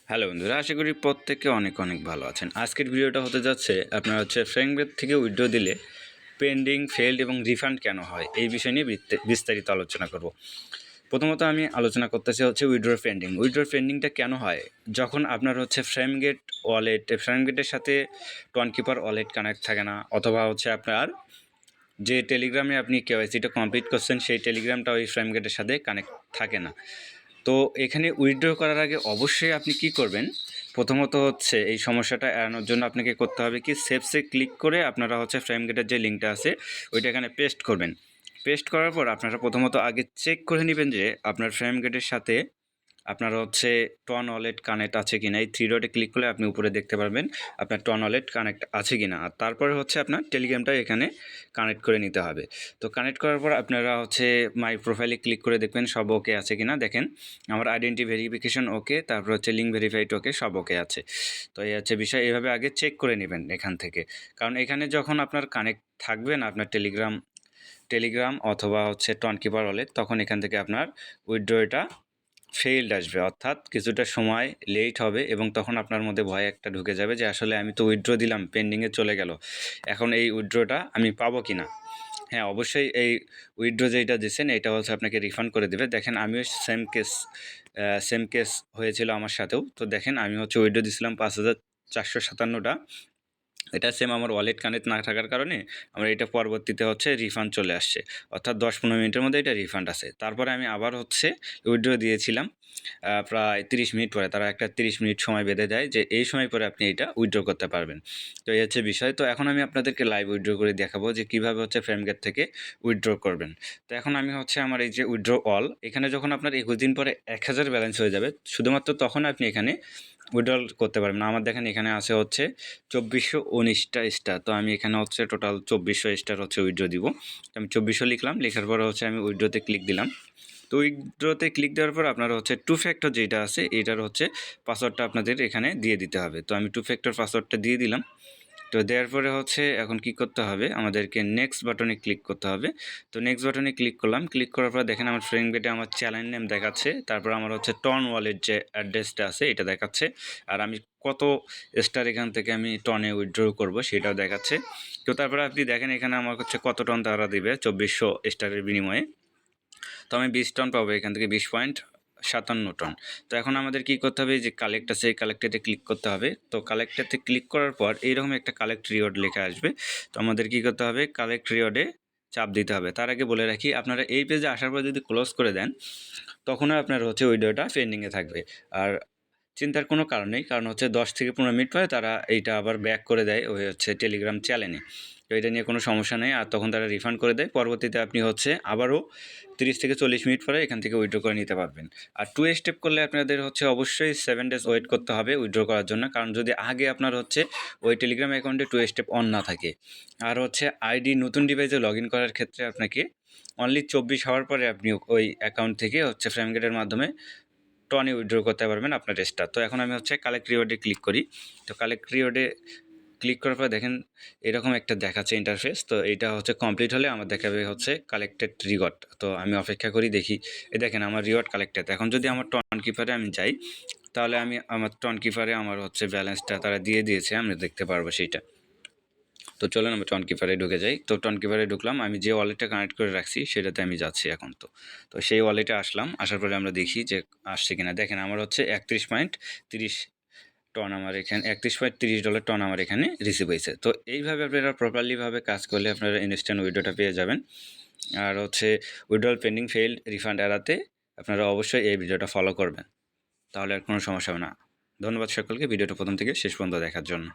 Hello বন্ধুরা, আশা করি প্রত্যেকে অনেক অনেক ভালো আছেন। আজকের ভিডিওটা হতে যাচ্ছে আপনার ফ্র্যাঙ্কবেট থেকে উইথড্র দিলে পেন্ডিং, ফেলড এবং রিফান্ড কেন হয় এই বিষয় নিয়ে বিস্তারিত আলোচনা করব। প্রথমত আমি আলোচনা করতেছি উইথড্র পেন্ডিং। উইথড্র পেন্ডিংটা কেন হয়? যখন আপনার ফ্র্যাঙ্কবেটের সাথে টনকিপার ওয়ালেট কানেক্ট থাকে না, অথবা আপনার যে টেলিগ্রামে আপনি কেওয়াইসিটা কমপ্লিট করছেন সেই টেলিগ্রামটা ওই ফ্র্যাঙ্কবেটের সাথে কানেক্ট থাকে না। তো এখানে উইথড্র করার আগে অবশ্যই আপনি কি করবেন, প্রথমত এই সমস্যাটা এড়ানোর জন্য আপনাকে করতে হবে কি, সেভসে ক্লিক করে আপনারা ফ্র্যাঙ্কবেটের যে লিঙ্কটা আছে ওইটা এখানে পেস্ট করবেন। পেস্ট করার পর আপনারা প্রথমত আগে চেক করে নেবেন যে আপনার ফ্র্যাঙ্কবেটের সাথে আপনার টন ওয়ালেট কানেক্ট আছে কিনা। এই থ্রি ডটে ক্লিক করলে আপনি উপরে দেখতে পারবেন আপনার টন ওয়ালেট কানেক্ট আছে কিনা। আর তারপরে আপনার টেলিগ্রামটা এখানে কানেক্ট করে নিতে হবে। তো কানেক্ট করার পর আপনারা মাই প্রোফাইলে ক্লিক করে দেখবেন সব ওকে আছে কিনা। দেখেন আমার আইডেন্টি ভেরিফিকেশন ওকে, তারপর লিঙ্ক ভেরিফাইড ওকে, সব ওকে আছে। তো এই বিষয়, এইভাবে আগে চেক করে নেবেন এখান থেকে। কারণ এখানে যখন আপনার কানেক্ট থাকবে না আপনার টেলিগ্রাম অথবা টনকিপার ওয়ালেট, তখন এখান থেকে আপনার উইথড্রটা ফেইল্ড আসবে, অর্থাৎ কিছুটা সময় লেট হবে এবং তখন আপনার মধ্যে ভয় একটা ঢুকে যাবে যে আসলে আমি তো উইথড্র দিলাম, পেন্ডিংয়ে চলে গেল, এখন এই উইথড্রটা আমি পাবো কি না। হ্যাঁ, অবশ্যই এই উইথড্র যেটা দিচ্ছেন এটা আপনাকে রিফান্ড করে দেবে। দেখেন আমিও সেম কেস হয়েছিল আমার সাথেও। তো দেখেন আমি উইথড্র দিয়েছিলাম 5,457টা। এটা সেম আমার ওয়ালেট কানেক্ট না থাকার কারণে আমার এটা পরবর্তীতে রিফান্ড চলে আসছে, অর্থাৎ 10-15 মিনিটের মধ্যে এটা রিফান্ড আসে। তারপরে আমি আবার উইথড্র দিয়েছিলাম প্রায় 30 মিনিট পরে। তারা একটা 30 মিনিট সময় বেঁধে দেয় যে এই সময় পরে আপনি এটা উইথড্র করতে পারবেন। তো এই বিষয়। তো এখন আমি আপনাদেরকে লাইভ উইথড্র করে দেখাবো যে কীভাবে ফ্র্যাঙ্কবেট থেকে উইথড্র করবেন। তো এখন আমি আমার এই যে উইথড্র অল, এখানে যখন আপনার 21 দিন পরে 1000 ব্যালেন্স হয়ে যাবে, শুধুমাত্র তখন আপনি এখানে উইথড্র করতে পারবেন না। আমার দেখেন এখানে আছে 2419টা স্টার। তো আমি এখানে টোটাল 2400 স্টার উইথড্র দিব। তো আমি 2400 লিখলাম, লেখার পরে আমি উইথড্রতে ক্লিক দিলাম। তো উইথড্রতে ক্লিক দেওয়ার পর আপনারা টু ফ্যাক্টর যেটা আছে এটার পাসওয়ার্ডটা আপনাদের এখানে দিয়ে দিতে হবে। তো আমি টু ফ্যাক্টর পাসওয়ার্ডটা দিয়ে দিলাম। তো দেওয়ার পরে এখন কি করতে হবে, আমাদেরকে নেক্সট বাটনে ক্লিক করতে হবে। তো নেক্সট বাটনে ক্লিক করলাম। ক্লিক করার পর দেখেন আমার ফ্র্যাঙ্কবেটে আমার চ্যানেল নেম দেখাচ্ছে, তারপর আমার টন ওয়ালেট যে অ্যাড্রেসটা আছে এটা দেখাচ্ছে, আর আমি কত স্টার এখান থেকে আমি টনে উইথড্র করব সেটাও দেখাচ্ছে। তো তারপরে আপনি দেখেন এখানে আমার কত টন তারা দিবে 2400 স্টারের বিনিময়ে। তো আমি 20 টন পাবো এখান থেকে, 20.57 টন। তো এখন আমাদের কি করতে হবে, যে কালেক্ট আছে এই কালেক্টেডে ক্লিক করতে হবে। তো কালেক্টেডে ক্লিক করার পর এইরকম একটা কালেক্ট রিওয়ার্ড লেখা আসবে। তো আমাদের কি করতে হবে, কালেক্ট রিওয়ার্ডে চাপ দিতে হবে। তার আগে বলে রাখি, আপনারা এই পেজে আসার পর যদি ক্লোজ করে দেন তখনও আপনার উইডিওটা পেন্ডিংয়ে থাকবে। আর চিন্তার কোনো কারণ নেই, কারণ 10 থেকে 15 মিনিট পরে তারা এইটা আবার ব্যাক করে দেয় ওই টেলিগ্রাম চ্যানেলে। তো এটা নিয়ে কোনো সমস্যা নেই, আর তখন তারা রিফান্ড করে দেয়। পরবর্তীতে আপনি আবারও 30 থেকে 40 মিনিট পরে এখান থেকে উইথড্র করে নিতে পারবেন। আর 2 স্টেপ করলে আপনাদের অবশ্যই 7 ডেজ ওয়েট করতে হবে উইথড্র করার জন্য, কারণ যদি আগে আপনার ওই টেলিগ্রাম অ্যাকাউন্টে 2 স্টেপ অন না থাকে। আর আইডি নতুন ডিভাইসে লগ ইন করার ক্ষেত্রে আপনাকে অনলি 24 আওয়ার পরে আপনি ওই অ্যাকাউন্ট থেকে ফ্র্যাঙ্কবেটের মাধ্যমে টনে উইথড্র করতে পারবেন আপনার স্টার। তো এখন আমি কালেক্ট রিওয়ার্ডে ক্লিক করি। তো কালেক্ট রিওয়ার্ডে ক্লিক করার পর দেখেন এরকম একটা দেখাচ্ছে ইন্টারফেস। তো এইটা কমপ্লিট হলে আমার দেখাবে কালেক্টেড রিওয়ার্ড। তো আমি অপেক্ষা করি, দেখি এই দেখেন আমার রিওয়ার্ড কালেক্টেড। এখন যদি আমার টন কিপারে আমি যাই, তাহলে আমি আমার টন কিপারে আমার ব্যালেন্সটা তারা দিয়ে দিয়েছে, আমি দেখতে পারবো সেইটা। তো চলেন আমি টন কিপারে ঢুকে যাই। তো টন কিপারে ঢুকলাম, আমি যে ওয়ালেটটা কানেক্ট করে রাখছি সেটাতে আমি যাচ্ছি এখন। তো সেই ওয়ালেটে আসলাম, আসার পরে আমরা দেখি যে আসছে কিনা। দেখেন আমার 31.30 টন আমার এখানে, $31.30 টন আমার এখানে রিসিভ হয়েছে। তো এইভাবে আপনারা প্রপারলিভাবে কাজ করলে আপনারা ইনস্ট্যান্ট উইথড্রটা পেয়ে যাবেন। আর উইথড্রল পেন্ডিং, ফেইল্ড, রিফান্ড এড়াতে আপনারা অবশ্যই এই ভিডিওটা ফলো করবেন, তাহলে আর কোনো সমস্যা হবে না। ধন্যবাদ সকলকে ভিডিওটা প্রথম থেকে শেষ পর্যন্ত দেখার জন্য।